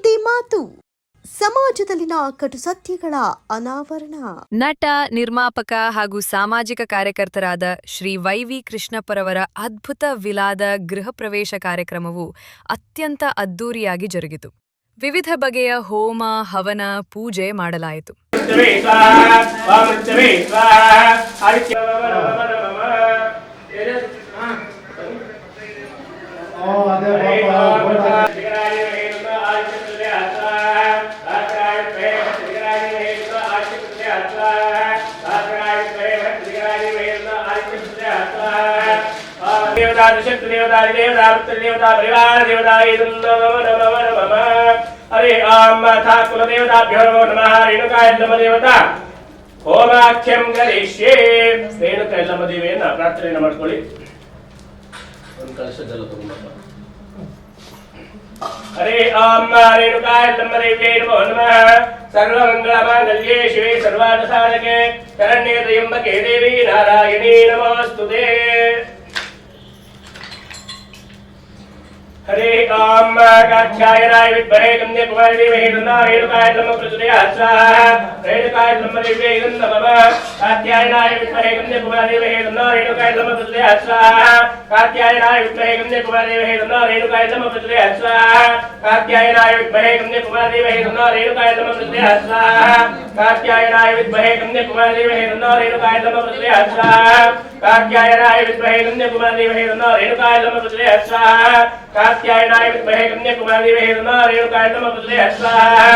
ಸುದ್ದಿ ಮಾತು ಸಮಾಜದಲ್ಲಿನ ಕಟು ಸತ್ಯಗಳ ಅನಾವರಣ. ನಟ, ನಿರ್ಮಾಪಕ ಹಾಗೂ ಸಾಮಾಜಿಕ ಕಾರ್ಯಕರ್ತರಾದ ಶ್ರೀ ವೈ.ವಿ. ಕೃಷ್ಣಪ್ಪರವರ ಅದ್ಭುತ ವಿಲಾದ ಗೃಹ ಪ್ರವೇಶ ಕಾರ್ಯಕ್ರಮವು ಅತ್ಯಂತ ಅದ್ದೂರಿಯಾಗಿ ಜರುಗಿತು. ವಿವಿಧ ಬಗೆಯ ಹೋಮ, ಹವನ, ಪೂಜೆ ಮಾಡಲಾಯಿತು. हरे ओम था कुलदेवताभ्यो नमो नमः रेणुकाय नमदेवता होमाख्यं करिष्ये रेणुकाय नमदेवेನ ಪ್ರಾರ್ಥನೆ ಮಾಡ್ಕೊಳ್ಳಿ ಒಂದು ಕಲಶ ಜಲ ತಗೊಂಡು हरे ओम रेणुकाय नमदेवे नमो नमः सर्वमंगलमांगल्ये शिवे सर्वार्थसाधके शरण्ये त्र्यंबके देवी नारायणी नमोस्तुते हरे ओम कात्यायनाय विद्महे कन्याकुमारी धीमहि तन्नो रेणुकाय नमः प्रचोदयात् स्वाहा रेणुकाय नमः दिव्यै नमः कात्यायनाय विद्महे कन्याकुमारी धीमहि तन्नो रेणुकाय नमः प्रचोदयात् स्वाहा कात्यायनाय विद्महे कन्याकुमारी धीमहि तन्नो रेणुकाय नमः प्रचोदयात् स्वाहा कात्यायनाय विद्महे कन्याकुमारी धीमहि तन्नो रेणुकाय नमः प्रचोदयात् स्वाहा कात्यायनाय विद्महे कन्याकुमारी धीमहि तन्नो रेणुकाय नमः प्रचोदयात् स्वाहा कात्यायनाय विद्महे कन्याकुमारी धीमहि तन्नो रेणुकाय नमः प्रचोदयात् स्वाहा कात्यायनाय विद्महे कन्याकुमारी धीमहि तन्नो रेणुकाय नमः प्रचोदयात् स्वाहा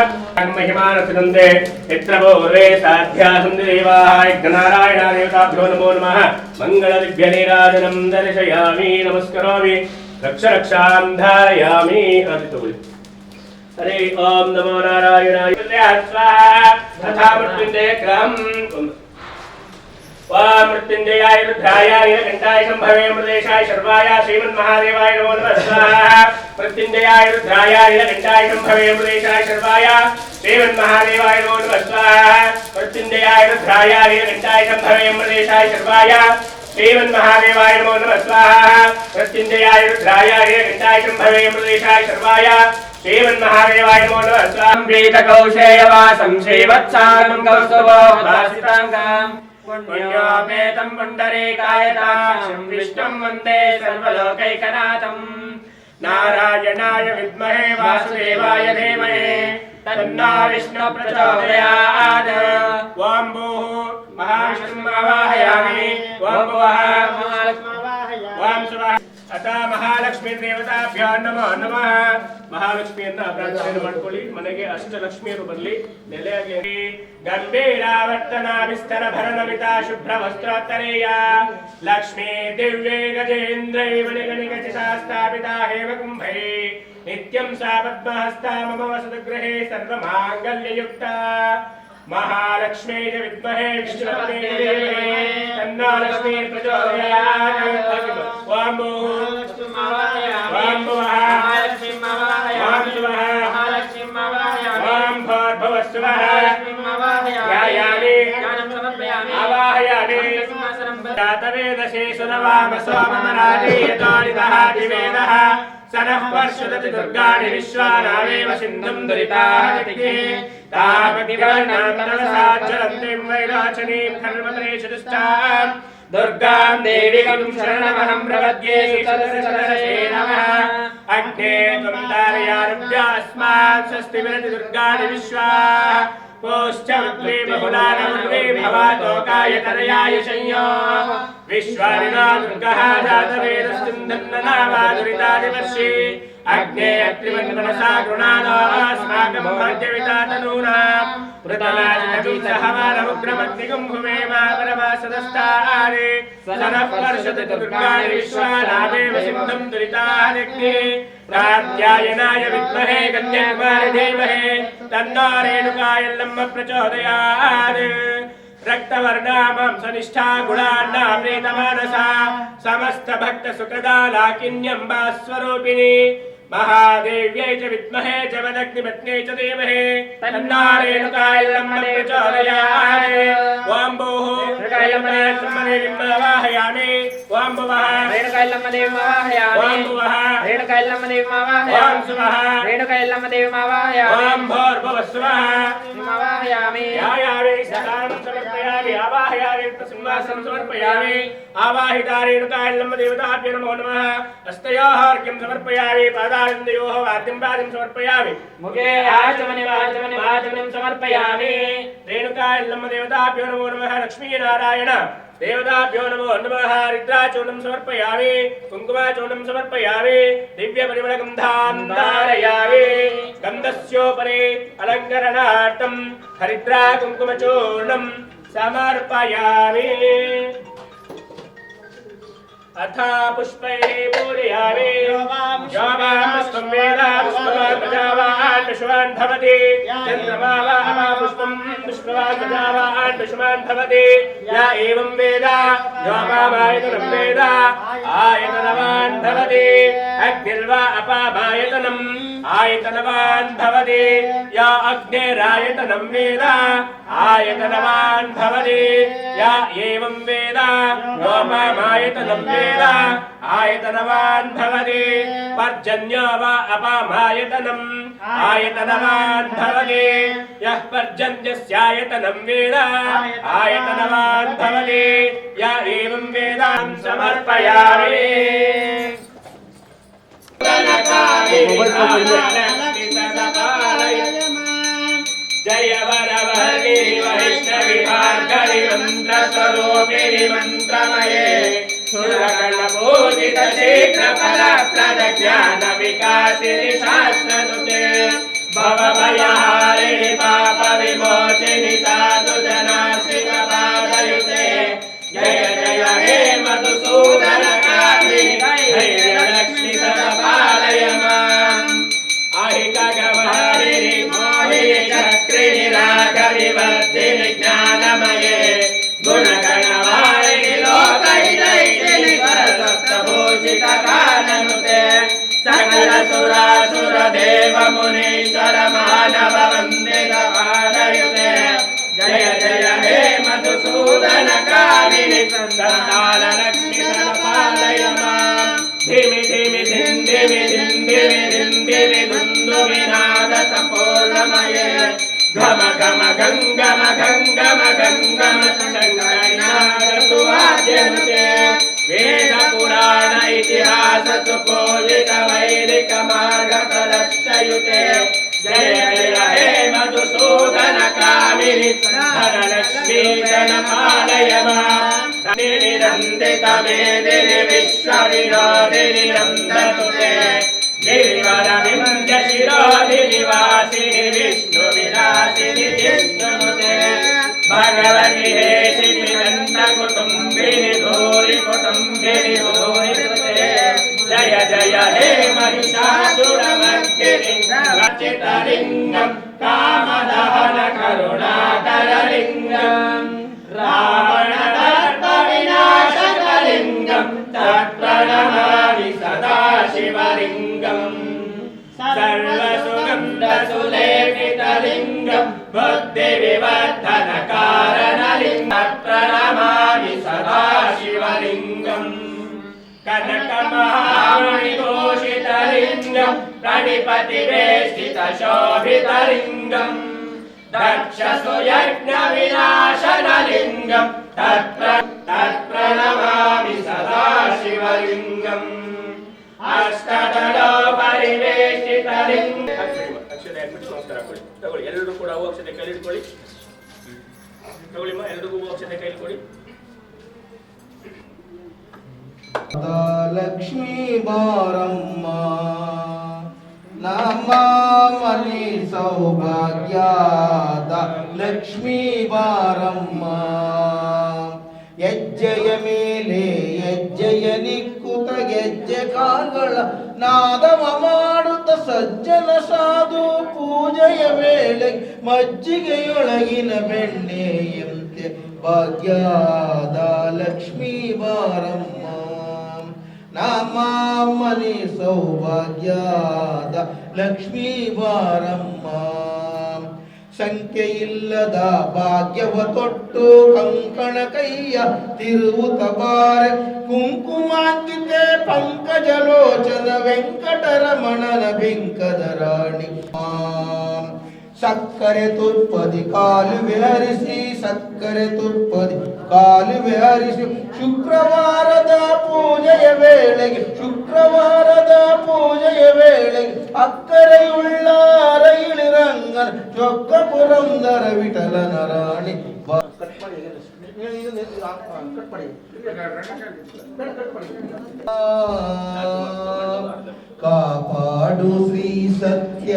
महिमानसनन्दे यत्र पूर्वे साध्या सन्ति देवाः यज्ञनारायणा देवताभ्यो नमो नमः मङ्गलदिव्यनीराजनं दर्शयामि नमस्करोमि रक्षां धारयामि अतितुल्य हरे ओम नमो नारायणाय स्वाहा तथा मृत्युंजय क्रम वाम मृत्युंजयाय रुद्राय नीलकंठाय शंभवे मृदेशाय शर्वाय श्रीमन्महादेवाय नमो नमः स्वाहा मृत्युंजयाय रुद्राय नीलकंठाय शंभवे मृदेशाय शर्वाय श्रीमन्महादेवाय नमो नमः स्वाहा मृत्युंजयाय रुद्राय नीलकंठाय शंभवे मृदेशाय शर्वाय श्रीमन्महादेवाय नमो नमः स्वाहा मृत्युंजयाय रुद्राय नीलकंठाय शंभवे मृदेशाय शर्वाय श्रीमन्महादेवाय नमो नमः स्वाहा प्रीतकौशेयवासं श्रीवत्सानं कौस्तुभोदासिताङ्गं पुण्योपेतं पुण्डरीकायताक्षं विष्णुं वन्दे सर्वलोकैकनाथं नारायणाय विद्महे वासुदेवाय धीमहि तन्नो विष्णुः प्रचोदयात् ॐ भूः महाविष्णुम् आवाहयामि ॐ भुवः ॐ सुवः अतः महालक्ष्मी देवताभ्यो नमो नमः महालक्ष्मिಯನ್ನ ಪ್ರಾರ್ಥನೆ ಮಾಡ್ಕೊಳ್ಳಿ ಮನೆಗೆ ಅಷ್ಟಲಕ್ಷ್ಮಿಯರು ಬರಲಿ ನೆಲೆಯಾಗಿ ಗಂಭೀರಾವರ್ತನ ವಿಸ್ತರ ಭರಣಮಿತಾ ಶುಭ್ರ ವಸ್ತ್ರೋತ್ತರೇಯ ಲಕ್ಷ್ಮೀ ದಿವ್ಯೇ ಗಜೇಂದ್ರೈ ವನಿಗಣಿಗಚಿತಾ ಸ್ಥಾಪಿತಾ ಹೇಮ ಕುಂಭೈ ನಿತ್ಯಂ ಸಾ ಪದ್ಮಹಸ್ತಾ ಮಮ ವಸತಗೃಹೇ ಸರ್ವಮಾಂಗಲ್ಯಯುಕ್ತಾ महालक्ष्मी विद्महे विष्णुपत्नी धीमहि तन्नो लक्ष्मी प्रचोदयात् ओम भूः ओम भुवः ओम सुवः ओम भूर्भुवः स्वः ध्यायामि आवाहयामि जातवेदशेषुरवाम सोममराजेयतोरितः दिवेदः सनः वर्षदति दुर्गाणि विश्वानामेव सिन्धुं दुरिताहतिके तापतिवर्णान्तरसाज्जलन्तीं वैराचनीं खर्वतरेषु दुष्टां दुर्गां देवीं शरणमहं प्रपद्ये सदसदसे नमः अग्ने त्वं तारयारुभ्यास्मात् स्वस्ति विरति दुर्गाणि विश्वा पोश्चमुद्री बहुलानमुद्री भवातोकाय तरयाय संयो विश्वारिणा दुर्गः जातवेदस्सिन्धन्ननावादुरितादिवर्षि अग्ने अत्रिवन्मनसा गृणानो अस्माकं भाग्यवितातनूनां पृतनाजितवीसहवानमुग्रमग्निगं भुमेमा परमासदस्तारे सनः वर्षति दुर्गाणि विश्वानामेव सिन्धुं दुरितादिग्नि कात्यायनाय विद्महे कन्याकुमारी धीमहि तन्नो रेणुकाय नमः प्रचोदयात् रक्तवर्णा मांसनिष्ठा गुणान्ना प्रीतमानसा समस्त भक्त सुखदा लाकिन्यम्बा स्वरूपिणी महादेव्यै च विद्महे च वदग्निपत्न्यै च धीमहि तन्नो रेणुकाय नमः प्रचोदयात् ॐ भूः रेणुकायल्लम्मदेवीमावाहयामि ओम भुवः रेणुकायल्लम्मदेवीमावाहयामि ओम भुवः रेणुकायल्लम्मदेवीमावाहयामि ओम सुवः रेणुकायल्लम्मदेवीमावाहयामि ओम भूर्भुवः स्वः मावाहयामि यायामि सदानं समर्पयामि आवाहयामि तस्मासं समर्पयामि आवाहिता रेणुकायल्लम्मदेवताभ्यो नमो नमः हस्तयोः अर्घ्यं समर्पयामि पादारविन्दयोः वाद्यं पादं समर्पयामि मुखे आचमने समर्पयामि रेणुकायल्लम्मदेवताभ्यो नमो नमः लक्ष्मीनारायण देवताभ्यो नमो नमः हरिद्राचूर्णं समर्पयामि कुङ्कुमाचूर्णं समर्पयामि दिव्यपरिमलगन्धां धारयामि गन्धस्योपरि अलङ्करणार्थं हरिद्रा कुङ्कुमचूर्णं समर्पयामि अथ पुष्पैः पूजयामि योगां पुष्पं वेद पुष्पवान् प्रजावान् विश्वान् भवति चन्द्रमा वा पुष्पं पुष्पवान् प्रजावान् विश्वान् भवति या एवं वेद योगामायतनं वेद आयतनवान् भवति अग्निर्वा अपामायतनम् आयतनवान् भवति या अग्निरायतनं वेद आयतनवान् भवति या एवं वेद योगामायतनं वेद आयतनवान् भवति पर्जन्यो वा अपामायतनम् आयतनवान् भवति यः पर्जन्यस्यायतनं वेद आयतनवान् भवति य एवं वेदां समर्पयामि जय वरवर्गे वैष्णवी भार्गवी मन्त्रस्वरूपिणि मन्त्रमये सुरगणपूजित शीघ्रफलप्रद ज्ञानविकासिनि शास्त्रनुते भवभयहारिणि पापविमोचिनि साधुजनाश्रितपादयुते जय जय हे मधुसूदनकामिनि धैर्यलक्ष्मि सदपालय माम् अहिकगवारिणि मोहिनि चक्रिणि रागविवर्धिनि ज्ञानमये गुणगणवारिणि लोकहितैषिणि सरस्वतभूषितकाननुते सकलसुरासुर देव मुनीश्वर मानव वन्दितपादयुते जय जय हे मधुसूदन कामिनि संतानलक्ष्मि सदपालय माम् धिमि धिमि धिन्दिमि धिन्दिमि धिन्दिमि धुन्दुमिनाद सम्पूर्णमये घम घम गङ्गम गङ्गम गङ्गम शङ्करनाद सुवाद्यनुते वेद पुराण इतिहास सुपूजित वैदिक मार्ग प्रदर्शयुते जय जय हे मधुसूदन कामिनि धनलक्ष्मी जनपालय माम् निरन्दित मेदिनि विश्वविनोदिनि नन्दनुते गिरिवरविन्द्य शिरोधिनि वासिनि विष्णुविलासिनि जिष्णुनुते भगवति हेशिनि नन्दकुटुम्बिनि धूरि कुटुम्बिनि धूरिनुते जय जय हे महिषासुरमर्दिनि रचितलिङ्गं कामदहन करुणाकरलिङ्गम् रावणदर्पविनाशकलिङ्गं तत्प्रणमामि सदा शिवलिङ्गम् सर्वसुगन्धसुलेपितलिङ्गं बुद्धिविवर्धनकारणलिङ्गं प्रणमामि सदा शिवलिङ्गम् कनकमहामणिभूषितलिङ्गं प्रणिपतिवेष्टितशोभितलिङ्गम् दक्षसुयज्ञविनाशनलिङ्गं तत्प्रणमामि सदा शिवलिङ्गम् अष्टदलोपरिवेष्टितलिङ्गम् ಅಕ್ಷತೆ ಹಾಕ್ಬಿಟ್ಟು ನಮಸ್ಕಾರ ಕೊಡಿ ತಗೊಳ್ಳಿ ಎಲ್ಲರೂ ಕೂಡ ಹೂ ಅಕ್ಷತೆ ಕೈಲಿ ಇಟ್ಕೊಳ್ಳಿ ತಗೊಳ್ಳಿಮ್ಮ ಎಲ್ಲರಿಗೂ ಹೂ ಅಕ್ಷತೆ ಕೈಲಿ ಕೊಡಿ ಲಕ್ಷ್ಮೀ ಬಾರಮ್ಮ ನಮ್ಮನೆ ಸೌಭಾಗ್ಯದ ಲಕ್ಷ್ಮೀ ಬಾರಮ್ಮ ಹೆಜ್ಜೆಯ ಮೇಲೆ ಹೆಜ್ಜೆಯ ನಿಕ್ಕುತ ಹೆಜ್ಜೆ ಕಾಲ್ಗಳ ನಾದವ ಮಾಡುತ್ತ ಸಜ್ಜನ ಸಾಧು ಪೂಜೆಯ ವೇಳೆ ಮಜ್ಜಿಗೆಯೊಳಗಿನ ಬೆಣ್ಣೆಯಂತೆ ಭಾಗ್ಯದ ಲಕ್ಷ್ಮೀ ಬಾರಮ್ಮ ನಮ್ಮನೆ ಸೌಭಾಗ್ಯದ ಲಕ್ಷ್ಮೀ ಬಾರಮ್ಮ ಸಂಖ್ಯೆಯಿಲ್ಲದ ಭಾಗ್ಯವ ತೊಟ್ಟು ಕಂಕಣ ಕೈಯ ತಿರುವುತ ಬಾರೆ ಕುಂಕುಮಾಂಕಿತೆ ಪಂಕಜಲೋಚನ ವೆಂಕಟರಮಣನ ಬೆಂಕದ ರಾಣಿ ಸಕ್ಕರೆ ತುಪ್ಪದಿ ಕಾಲುವೆ ಹರಿಸಿ ಸಕ್ಕರೆ ತುಪ್ಪದಿ ಕಾಲುವೆ ಹರಿಸಿ ಶುಕ್ರವಾರದ ಪೂಜೆಯ ವೇಳೆಗೆ ಅಕ್ಕರೆಯುಳ್ಳ ಅರಯಿಳಿರಂಗನ ಚೊಕ್ಕ ಪುರಂದರ ವಿಠಲನ ರಾಣಿ ಕಾಪಾಡು ಶ್ರೀ ಸತ್ಯನಾರಾಯಣ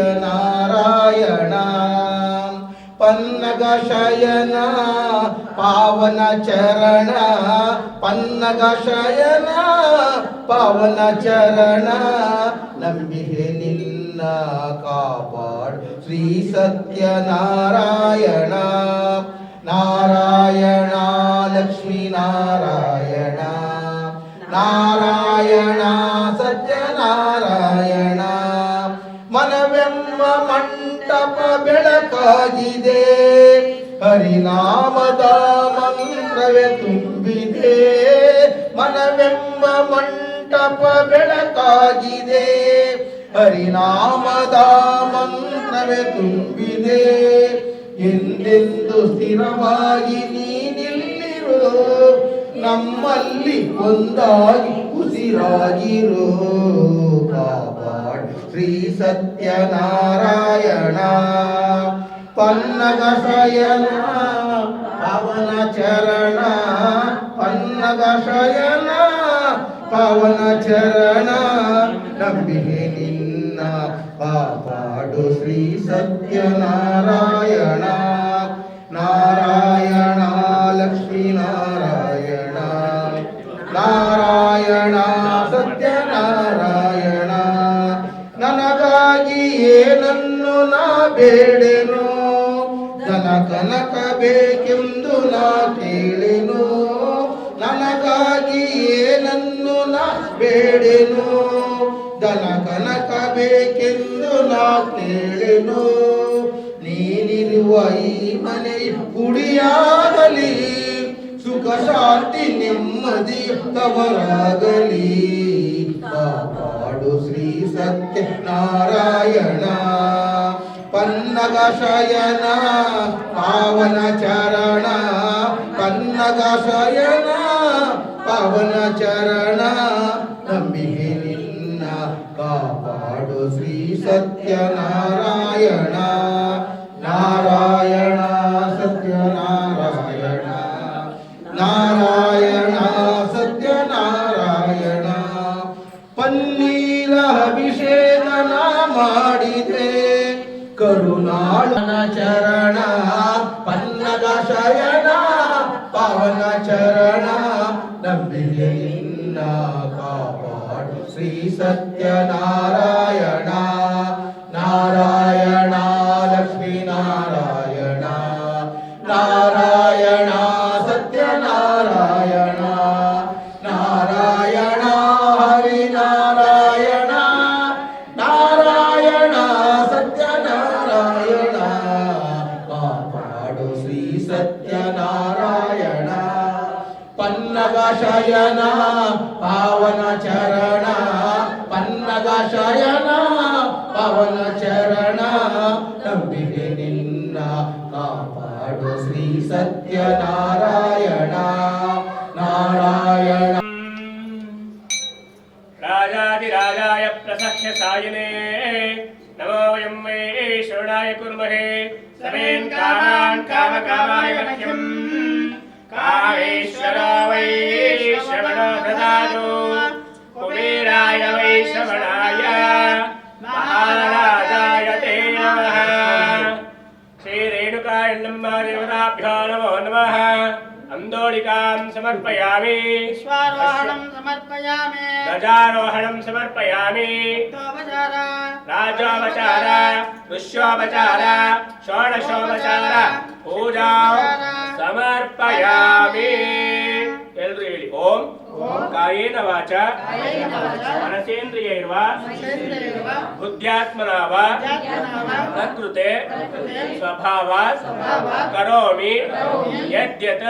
ಪನ್ನಗ ಶಯನ ಪಾವನ ಚರಣ ಪನ್ನಗ ಶಯನ ಪಾವನ ಚರಣ ನಂಬಿಕೆ ನಿನ್ನ ಕಾಪಾಡು ಶ್ರೀ ಸತ್ಯನಾರಾಯಣ ನಾರಾಯಣ ಲಕ್ಷ್ಮೀ ನಾರಾಯಣ ನಾರಾಯಣ ಸತ್ಯನಾರಾಯಣ ಮನವೆಂಬ ಮಂಟಪ ಬೆಳಕಾಗಿದೆ ಹರಿನಾಮದ ಮಂತ್ರವೇ ತುಂಬಿದೆ ಮನವೆಂಬ ಮಂಟಪ ಬೆಳಕಾಗಿದೆ ಹರಿನಾಮದ ಮಂತ್ರವೇ ತುಂಬಿದೆ ಎಂದೆಂದು ಸ್ಥಿರವಾಗಿ ನೀನಿಲ್ಲಿರು ನಮ್ಮಲ್ಲಿ ಒಂದಾಗಿ ಉಸಿರಾಗಿರು ಕಾಪಾಡು ಶ್ರೀ ಸತ್ಯನಾರಾಯಣ ಪನ್ನಗ ಶಯನ ಪವನ ಚರಣ ಪನ್ನಗ ಶಯನ ಪವನ ಚರಣ ನಂಬಿಕೆ ನಿನ್ನ ಕಾಪಾಡು ಶ್ರೀ ಸತ್ಯನಾರಾಯಣ ನಾರಾಯಣ ಲಕ್ಷ್ಮೀ ನಾರಾಯಣ ನಾರಾಯಣ ಸತ್ಯನಾರಾಯಣ ನನಗಾಗಿ ಏನನ್ನು ನಾ ಬೇಡೆನು ಧನ ಕನಕ ಬೇಕೆಂದು ನಾ ಕೇಳೆನು ನನಗಾಗಿ ಏನನ್ನು ನಾ ಬೇಡೆನು ಧನ ಕನಕ ಬೇಕೆಂದು ನಾ ಕೇಳೆನು ನೀನಿರುವ ಈ ಮನೆ ಗುಡಿಯಾಗಲಿ ಸುಖ ಶಾಂತಿ ನೆಮ್ಮದಿ ತವರಾಗಲಿ ಕಾಪಾಡು ಶ್ರೀ ಸತ್ಯನಾರಾಯಣ ಪನ್ನಗ ಶಯನ ಪಾವನ ಚರಣ ಪನ್ನಗ ಶಯನ ಪಾವನ ಚರಣ ನಂಬಿಕೆ ನಿನ್ನ ಕಾಪಾಡು ಶ್ರೀ ಸತ್ಯನಾರಾಯಣ ನಾರಾಯಣ ಸತ್ಯನಾರಾಯಣ ನಾರಾಯಣ ಸತ್ಯನಾರಾಯಣ ಪನ್ನೀರ ಅಭಿಷೇಕನ ಮಾಡಿದೆ ಕರುಣಾಳನ ಚರಣ ಪನ್ನಗ ಶಯನ ಪವನ ಚರಣ ನಂಬಿಕೆ ನಿನ್ನ ಕಾಪಾಡು ಶ್ರೀ ಸತ್ಯನಾರಾಯಣ ನಾರಾಯಣ ಲಕ್ಷ್ಮೀ ನಾರಾಯಣ ನಾರಾಯಣ ಸತ್ಯನಾರಾಯಣ ನಾರಾಯಣ ಹರಿನಾರಾಯಣ ನಾರಾಯಣ ಸತ್ಯನಾರಾಯಣ ಕಾಪಾಡು ಶ್ರೀ ಸತ್ಯನಾರಾಯಣ ಪನ್ನಗ ಶಯನ ಪಾವನ ಚರಣ ಪನ್ನಗ ಶಯನ ಪವನ ಚರಣ ನಂಬಿಕೆ ನಿನ್ನ ಕಾಪಾಡು ಶ್ರೀ ಸತ್ಯನಾರಾಯಣ ನಾರಾಯಣ ರಾಜಾದಿರಾಜಾಯ ಪ್ರಸಖ್ಯ ಸಾಯಿನೇ ನಮೋ ವಯಂ ವೈ ಶರಣಾಯ ಕುರ್ಮಹೇ ಸಮೇನ್ ಕಾಮಾನ್ ಕಾಮಕಾಮಾಯ ಮಹ್ಯಂ ಕಾಮೇಶ್ವರ ವೈ ಶ್ರವಣ ದದಾತು ಕುಬೇರಾಯ ವೈ ಶ್ರವಣಾಯ ಮಹಾರಾಜಾಯ ತೇ ನಮಃ ಶ್ರೀ ರೇಣುಕಾ ಎನ್ನಮ್ಮ ದೇವತಾಭ್ಯೋ ನಮೋ ನಮಃ अंदोलिकां समर्पयामि स्वारोहणं समर्पयामि ध्वजारोहणं समर्पयामि राजोपचार ऋष्योपचार षोडशोपचार पूजा समर्पयामि एल्लरू ಹೇಳಿ ಓಂ ಕಾಯೇನ ವಾಚ ಮನಸೇಂದ್ರಿಯೈರ್ವಾ बुद्ध्यात्मना वा प्रकृते स्वभावात् करोमि यद्यत्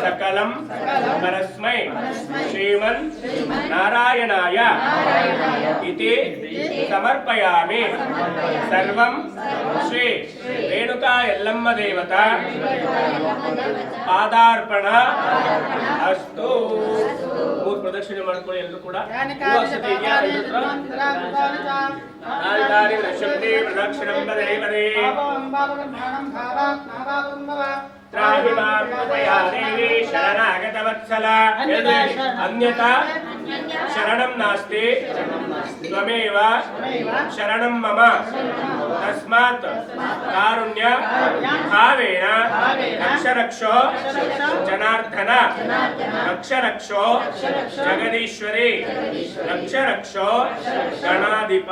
सकलं परस्मै श्रीमन् नारायणाय इति समर्पयामि। सर्वं श्री रेणुका यल्लम्म देवता पादार्पण अस्तु। ಮೂರು ಪ್ರದಕ್ಷಿಣೆ ಮಾಡ್ಕೊಳ್ಳಿ ಎಲ್ಲರೂ ಕೂಡ। ಪ್ರದಕ್ಷಿಣಂ ಪದೇ ಪದೇ त्राहि मां कृपया देवी शरणागतवत्सल। अन्यथा शरणं नास्ति त्वमेव शरणं मम। तस्मात् कारुण्य भावेन रक्ष रक्षो जनार्दन रक्ष रक्षो जगदीश्वरी रक्ष रक्षो ಗಣಾಧಿಪ।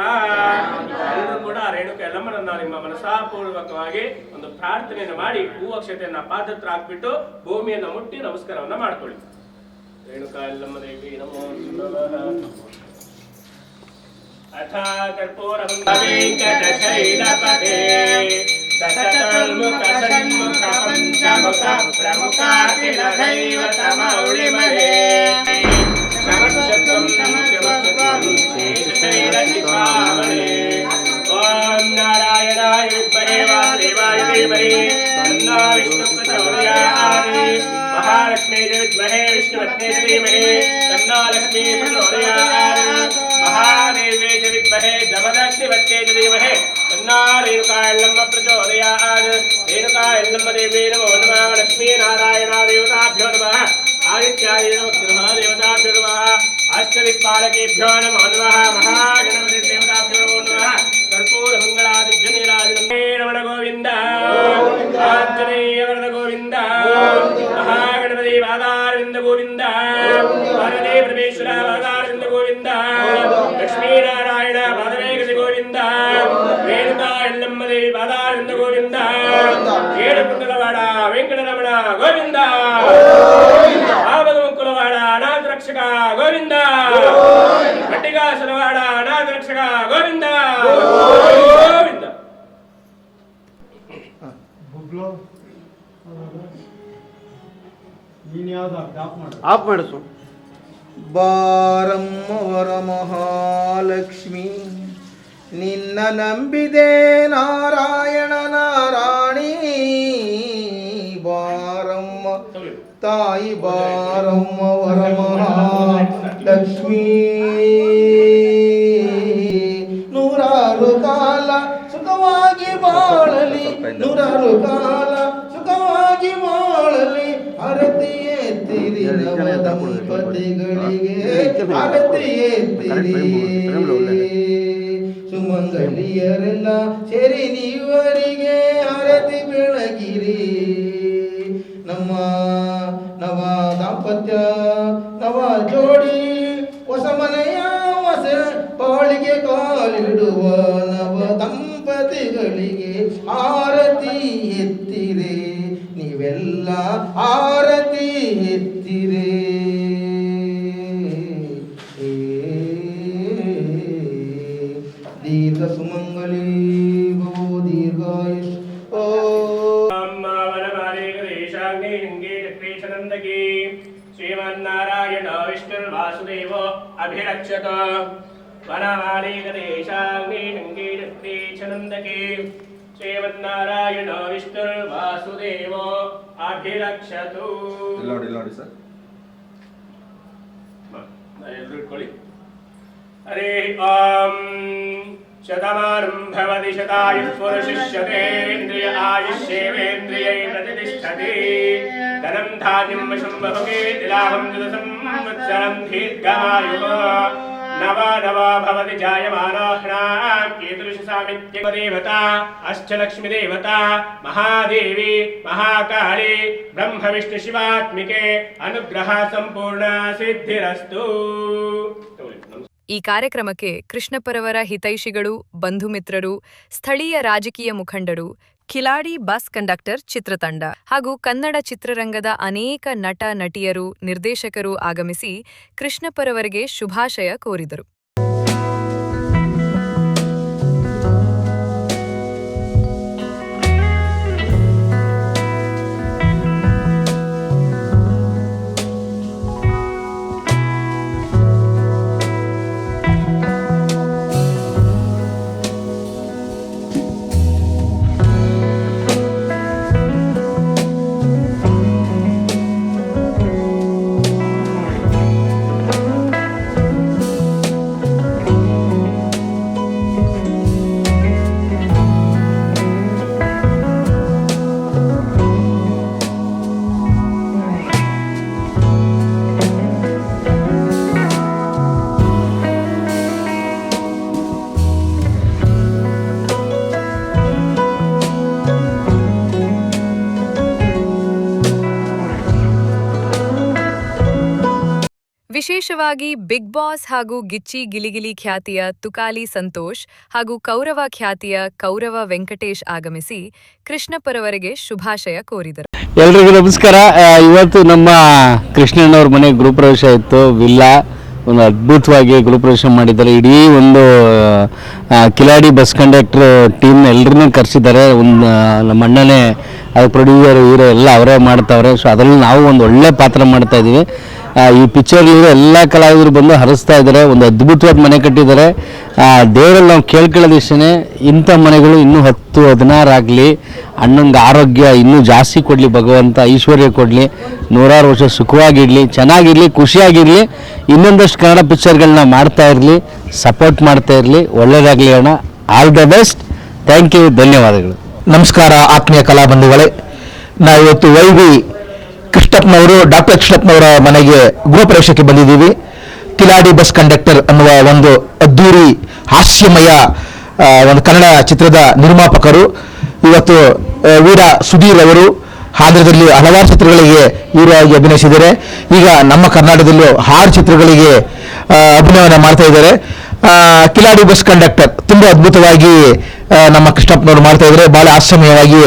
ಎಲ್ಲರೂ ಕೂಡ ರೇಣುಕ ಯಲ್ಲಮ್ಮನನ್ನ ನಿಮ್ಮ ಮನಸಾಪೂರ್ವಕವಾಗಿ ಒಂದು ಪ್ರಾರ್ಥನೆಯನ್ನು ಮಾಡಿ ಹೂವಕ್ಷತೆಯನ್ನ ಪಾದತ್ರ ಹಾಕ್ಬಿಟ್ಟು ಭೂಮಿಯನ್ನ ಮುಟ್ಟಿ ನಮಸ್ಕಾರವನ್ನ ಮಾಡ್ಕೊಳ್ಳಿ। ರೇಣುಕಾ ಯಲ್ಲಮ್ಮ ದೇವಿ ನಮೋ ನಮಃ। ಅಥ ಕರ್ಪೂರಂ ವೆಂಕಟಶೈಲಪತೆ ದಶತಲ್ಮುಖ ಷಣ್ಮುಖ ಪಂಚಮುಖ ಪ್ರಮುಖಾಖಿಲ ದೈವತಮೌಳಿಮಲೆ ಸಮಕ್ಷತ್ವಂ ಸಮಕ್ಷತ್ವಂ ಶೇಷಶೈಲಶಿಖಾಮಣಿ। ಓಂ ನಾರಾಯಣಾಯ ವಿದ್ಮಹೇ ವಾಸುದೇವಾಯ ಧೀಮಹಿ ತನ್ನೋ ವಿಷ್ಣುಃ ಪ್ರಚೋದಯಾತ್। ಮಹಾಲಕ್ಷ್ಮೀ ವಿದ್ಮಹೇ ವಿಷ್ಣುಪತ್ನೇ ಧೀಮಹಿ ತನ್ನೋ ಲಕ್ಷ್ಮೀ ಪ್ರಚೋದಯಾತ್। ಮಹಾದೇವ್ಯೈ ವಿದ್ಮಹೇ ಜಮದಗ್ನಿಪತ್ನೇ ಧೀಮಹಿ ತನ್ನೋ ರೇಣುಕಾ ಯಲ್ಲಮ್ಮ ಪ್ರಚೋದಯಾತ್। ರೇಣುಕಾ ಯಲ್ಲಮ್ಮ ದೇವಿ ನಮೋ ನಮಃ। ಲಕ್ಷ್ಮೀ ನಾರಾಯಣ ದೇವತಾಭ್ಯೋ ನಮಃ। आदित्याय नमः देवताभ्यो नमः। अष्टदिक्पालकेभ्यो नमो नमः। महागणपति देवताभ्यो नमो नमः। कर्पूर मंगलादिभ्यो नीराजनं रमण गोविंद आंजनेय वरद गोविंद महागणपति वादारविंद गोविंद वरदे परमेश्वर वादारविंद गोविंद लक्ष्मी नारायण पादवेगति गोविंद रेणुका यल्लम्म देवी वादारविंद गोविंद ಏಡುಕುಂಡಲವಾಡ ವೆಂಕಟರಮಣ ಗೋವಿಂದ ಆವಗಮುಕ್ಕುಲವಾಡ ಅನಾಥ ರಕ್ಷಕ ಗೋವಿಂದ ಗಟ್ಟಿಗಾಸನವಾಡ ಅನಾಥ ರಕ್ಷಕ ಗೋವಿಂದ ಗೋವಿಂದ। ಆಫ್ ಮಾಡಿಸು। ಬಾರಮ್ಮ ವರ ಮಹಾಲಕ್ಷ್ಮಿ ನಿನ್ನ ನಂಬಿದೆ ನಾರಾಯಣ ನಾರಾಯಣಿ ಬಾರಮ್ಮ ತಾಯಿ ಬಾರಮ್ಮ ವರ ಮಹಾಲಕ್ಷ್ಮಿ ನೂರಾರು ಕಾಲ ಸುಖವಾಗಿ ಬಾಳಲಿ ನೂರಾರು ಕಾಲ ಸುಖವಾಗಿ ಬಾಳಲಿ ಹರತಿ ಎತ್ತಿರಿ ನವ ದಂಪತಿಗಳಿಗೆ ಹರತಿ ಎತ್ತಿರಿ ಸುಮಂಗಲಿಯರೆಲ್ಲ ಸೇರಿ ನೀವರಿಗೆ ಹರತಿ ಬೆಳಗಿರಿ ನಮ್ಮ ನವ ದಾಂಪತ್ಯ ನವ ಜೋಡಿ ಹೊಸ ಮನೆಯ ಹೊಸ ಬಾಳಿಗೆ ಕಾಲಿಡುವ ನವ ದಂಪತಿಗಳಿಗೆ ಆರತಿ ಎತ್ತಿರೆ ನೀವೆಲ್ಲ ಆರತಿ ಎತ್ತಿರೆ दीर्घ सुमंगली भवो दीर्घायुष ओम श्रीमन्नारायण विष्णुर्वासुदेव अभिरक्षत वनमाली गणेशाग्नि नंदी श्रीमन्नारायण विष्णुर्वासुदेव अभिरक्षतु। सर हरे ओम शतमानं भवति शतायुः पुरुषस्य आयुष्येवेन्द्रिये प्रतिष्ठति धनं धान्यं वशं बहुगे लाभं संवत्सरं दीर्घायुः नव नव भवति जायमानः कीदृशसामित्यदेवता अष्टलक्ष्मी देवता महादेवी महाकाली ब्रह्म विष्णु शिवात्मिके अनुग्रह संपूर्ण सिद्धिरस्तु। ಈ ಕಾರ್ಯಕ್ರಮಕ್ಕೆ ಕೃಷ್ಣಪರವರ ಹಿತೈಷಿಗಳು, ಬಂಧು ಮಿತ್ರರು, ಸ್ಥಳೀಯ ರಾಜಕೀಯ ಮುಖಂಡರು, ಖಿಲಾಡಿ ಬಸ್ ಕಂಡಕ್ಟರ್ ಚಿತ್ರತಂಡ ಹಾಗೂ ಕನ್ನಡ ಚಿತ್ರರಂಗದ ಅನೇಕ ನಟ ನಟಿಯರು, ನಿರ್ದೇಶಕರು ಆಗಮಿಸಿ ಕೃಷ್ಣಪರವರಿಗೆ ಶುಭಾಶಯ ಕೋರಿದರು. ವಿಶೇಷವಾಗಿ ಬಿಗ್ ಬಾಸ್ ಹಾಗೂ ಗಿಚ್ಚಿ ಗಿಲಿಗಿಲಿ ಖ್ಯಾತಿಯ ತುಕಾಲಿ ಸಂತೋಷ್ ಹಾಗೂ ಕೌರವ ಖ್ಯಾತಿಯ ಕೌರವ ವೆಂಕಟೇಶ್ ಆಗಮಿಸಿ ಕೃಷ್ಣಪ್ಪರವರಿಗೆ ಶುಭಾಶಯ ಕೋರಿದರು. ಎಲ್ರಿಗೂ ನಮಸ್ಕಾರ. ಇವತ್ತು ನಮ್ಮ ಕೃಷ್ಣಣ್ಣವ್ರ ಮನೆ ಗೃಹಪ್ರವೇಶ ಇತ್ತು. ವಿಲ್ಲಾ ಒಂದು ಅದ್ಭುತವಾಗಿ ಗೃಹಪ್ರವೇಶ ಮಾಡಿದ್ದಾರೆ. ಇಡೀ ಒಂದು ಕಿಲಾಡಿ ಬಸ್ ಕಂಡಕ್ಟರ್ ಟೀಮ್ನ ಎಲ್ಲರನ್ನೂ ಕರೆಸಿದ್ದಾರೆ. ಒಂದು ನಮ್ಮ ಅಣ್ಣನೇ ಅದು ಪ್ರೊಡ್ಯೂಸರ್ ಹೀರೋ ಎಲ್ಲ ಅವರೇ ಮಾಡ್ತಾವ್ರೆ. ಸೊ ಅದರಲ್ಲಿ ನಾವು ಒಂದು ಒಳ್ಳೆ ಪಾತ್ರ ಮಾಡ್ತಾ ಇದ್ದೀವಿ. ಈ ಪಿಕ್ಚರ್ಲಿರೋ ಎಲ್ಲ ಕಲಾವಿದರು ಬಂದು ಹರಿಸ್ತಾ ಇದ್ದಾರೆ. ಒಂದು ಅದ್ಭುತವಾದ ಮನೆ ಕಟ್ಟಿದ್ದಾರೆ. ದೇವರಲ್ಲಿ ನಾವು ಕೇಳ್ಕೊಳ್ಳೋದಿಷ್ಟೇ, ಇಂಥ ಮನೆಗಳು ಇನ್ನೂ 10-16 ಆಗಲಿ, ಅಣ್ಣಂಗೆ ಆರೋಗ್ಯ ಇನ್ನೂ ಜಾಸ್ತಿ ಕೊಡಲಿ, ಭಗವಂತ ಐಶ್ವರ್ಯ ಕೊಡಲಿ, 100 ವರ್ಷ ಸುಖವಾಗಿರಲಿ, ಚೆನ್ನಾಗಿರಲಿ, ಖುಷಿಯಾಗಿರಲಿ, ಇನ್ನೊಂದಷ್ಟು ಕನ್ನಡ ಪಿಕ್ಚರ್ಗಳನ್ನ ಮಾಡ್ತಾ ಇರಲಿ, ಸಪೋರ್ಟ್ ಮಾಡ್ತಾ ಇರಲಿ. ಒಳ್ಳೆಯದಾಗಲಿ ಅಣ್ಣ. All the best. Thank you. ಧನ್ಯವಾದಗಳು. ನಮಸ್ಕಾರ ಆತ್ಮೀಯ ಕಲಾಬಂಧುಗಳೇ. ನಾವಿವತ್ತು ವೈವಿ ಕೃಷ್ಣಪ್ಪನವರು, ಡಾಕ್ಟರ್ ಕೃಷ್ಣಪ್ಪನವರ ಮನೆಗೆ ಗೃಹಪ್ರವೇಶಕ್ಕೆ ಬಂದಿದ್ದೀವಿ. ಕಿಲಾಡಿ ಬಸ್ ಕಂಡಕ್ಟರ್ ಅನ್ನುವ ಒಂದು ಅದ್ದೂರಿ ಹಾಸ್ಯಮಯ ಒಂದು ಕನ್ನಡ ಚಿತ್ರದ ನಿರ್ಮಾಪಕರು. ಇವತ್ತು ವೀರ ಸುಧೀರ್ ಅವರು ಆಂಧ್ರದಲ್ಲಿ ಹಲವಾರು ಚಿತ್ರಗಳಿಗೆ ಹೀರೋ ಆಗಿ ಅಭಿನಯಿಸಿದ್ದಾರೆ. ಈಗ ನಮ್ಮ ಕರ್ನಾಟಕದಲ್ಲೂ 6 ಚಿತ್ರಗಳಿಗೆ ಅಭಿನಯನ ಮಾಡ್ತಾ ಇದ್ದಾರೆ. ಕಿಲಾಡಿ ಬಸ್ ಕಂಡಕ್ಟರ್ ತುಂಬ ಅದ್ಭುತವಾಗಿ ನಮ್ಮ ಕೃಷ್ಣಪ್ಪನವರು ಮಾಡ್ತಾ ಇದ್ದಾರೆ. ಭಾಳ ಹಾಸ್ಯಮಯವಾಗಿ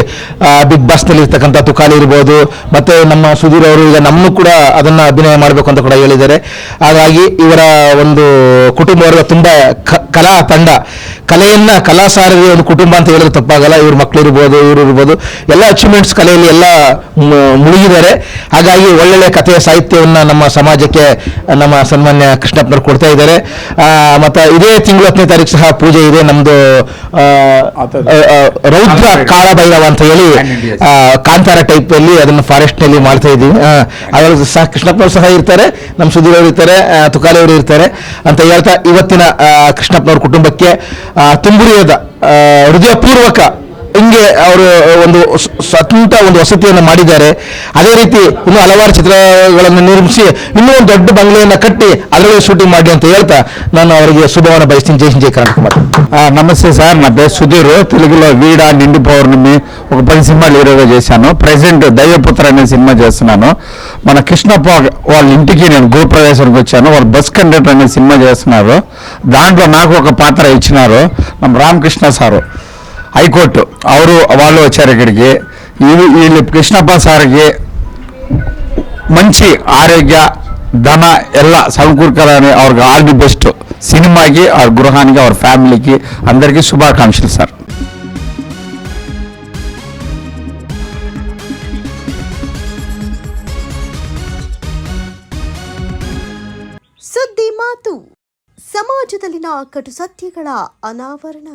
ಬಿಗ್ ಬಾಸ್ನಲ್ಲಿ ಇರ್ತಕ್ಕಂಥ ತುಕಾಲಿ ಇರ್ಬೋದು, ಮತ್ತು ನಮ್ಮ ಸುಧೀರ್ ಅವರು ಈಗ ನಮ್ಮನ್ನು ಕೂಡ ಅದನ್ನು ಅಭಿನಯ ಮಾಡಬೇಕು ಅಂತ ಕೂಡ ಹೇಳಿದ್ದಾರೆ. ಹಾಗಾಗಿ ಇವರ ಒಂದು ಕುಟುಂಬವರ್ಗ ತುಂಬ ಕಲಾ ತಂಡ, ಕಲೆಯನ್ನು ಕಲಾಸಾರರಿಗೆ ಒಂದು ಕುಟುಂಬ ಅಂತ ಹೇಳಿದ್ರೆ ತಪ್ಪಾಗಲ್ಲ. ಇವ್ರ ಮಕ್ಕಳು ಇರ್ಬೋದು, ಇವರು ಇರ್ಬೋದು, ಎಲ್ಲ ಅಚೀವ್ಮೆಂಟ್ಸ್ ಕಲೆಯಲ್ಲಿ ಎಲ್ಲ ಮುಳುಗಿದ್ದಾರೆ. ಹಾಗಾಗಿ ಒಳ್ಳೊಳ್ಳೆ ಕಥೆಯ ಸಾಹಿತ್ಯವನ್ನು ನಮ್ಮ ಸಮಾಜಕ್ಕೆ ನಮ್ಮ ಸನ್ಮಾನ್ಯ ಕೃಷ್ಣಪ್ಪನವರು ಕೊಡ್ತಾ ಇದ್ದಾರೆ. ಮತ್ತು ಇದೇ ತಿಂಗಳು 10ನೇ ತಾರೀಕು ಸಹ ಪೂಜೆ ಇದೆ. ನಮ್ಮದು ರೌದ್ರ ಕಾಳಭೈರವ ಅಂತ ಹೇಳಿ ಕಾಂತಾರ ಟೈಪ್ ಅಲ್ಲಿ ಅದನ್ನು ಫಾರೆಸ್ಟ್ ನಲ್ಲಿ ಮಾಡ್ತಾ ಇದ್ದೀವಿ. ಅದರಲ್ಲಿ ಸಹ ಕೃಷ್ಣಪ್ಪನವರು ಸಹ ಇರ್ತಾರೆ, ನಮ್ಮ ಸುಧೀರ್ ಅವರು ಇರ್ತಾರೆ, ತುಕಾಲಿ ಅವರು ಇರ್ತಾರೆ ಅಂತ ಹೇಳ್ತಾ ಇವತ್ತಿನ ಕೃಷ್ಣಪ್ಪನವ್ರ ಕುಟುಂಬಕ್ಕೆ ತುಂಬುರಿಯದ ಹೃದಯಪೂರ್ವಕ ಹಿಂಗೆ ಅವರು ಒಂದು ಸ್ವಂತ ಒಂದು ವಸತಿಯನ್ನು ಮಾಡಿದ್ದಾರೆ. ಅದೇ ರೀತಿ ಇನ್ನೂ ಹಲವಾರು ಚಿತ್ರಗಳನ್ನು ನಿರ್ಮಿಸಿ ಇನ್ನೂ ಒಂದು ದೊಡ್ಡ ಬಂಗ್ಲೆಯನ್ನು ಕಟ್ಟಿ ಅದರಲ್ಲಿ ಶೂಟಿಂಗ್ ಮಾಡಿ ಅಂತ ಹೇಳ್ತಾ ನಾನು ಅವರಿಗೆ శుభవన బయస్తిని జై కర్ణాటక. నమస్తే సార్, నా పేరు సుధీర్. తెలుగులో వీడ, నిండు పౌర్ణమి ఒక 10 సినిమాలు హీరోగా చేశాను. ప్రజెంట్ దైవపుత్ర అనే సినిమా చేస్తున్నాను. మన కృష్ణప్ప వాళ్ళ ఇంటికి నేను గృహప్రవేశానికి వచ్చాను. వాళ్ళు బస్ కండక్టర్ అనే సినిమా చేస్తున్నారు. దాంట్లో నాకు ఒక పాత్ర ఇచ్చినారు ನಮ್ಮ రామకృష్ణ సారు, హైకోర్టు వాళ్ళు వచ్చారు ఇక్కడికి. వీళ్ళు కృష్ణప్ప సార్కి మంచి ఆరోగ్య ధನ ಎಲ್ಲ సమకూర్చాలని ಅವ್ರಿಗೆ ఆల్ ది బెస్ట్. సినిమాకి ಅವ್ರ గృహానికి ಅವ್ರ ఫ్యామిలీకి అందరికీ శుభాకాంక్షలు సార్. ಸುದ್ದಿ ಮಾತು, ಸಮಾಜದಲ್ಲಿನ ಕಟು ಸತ್ಯಗಳ ಅನಾವರಣ.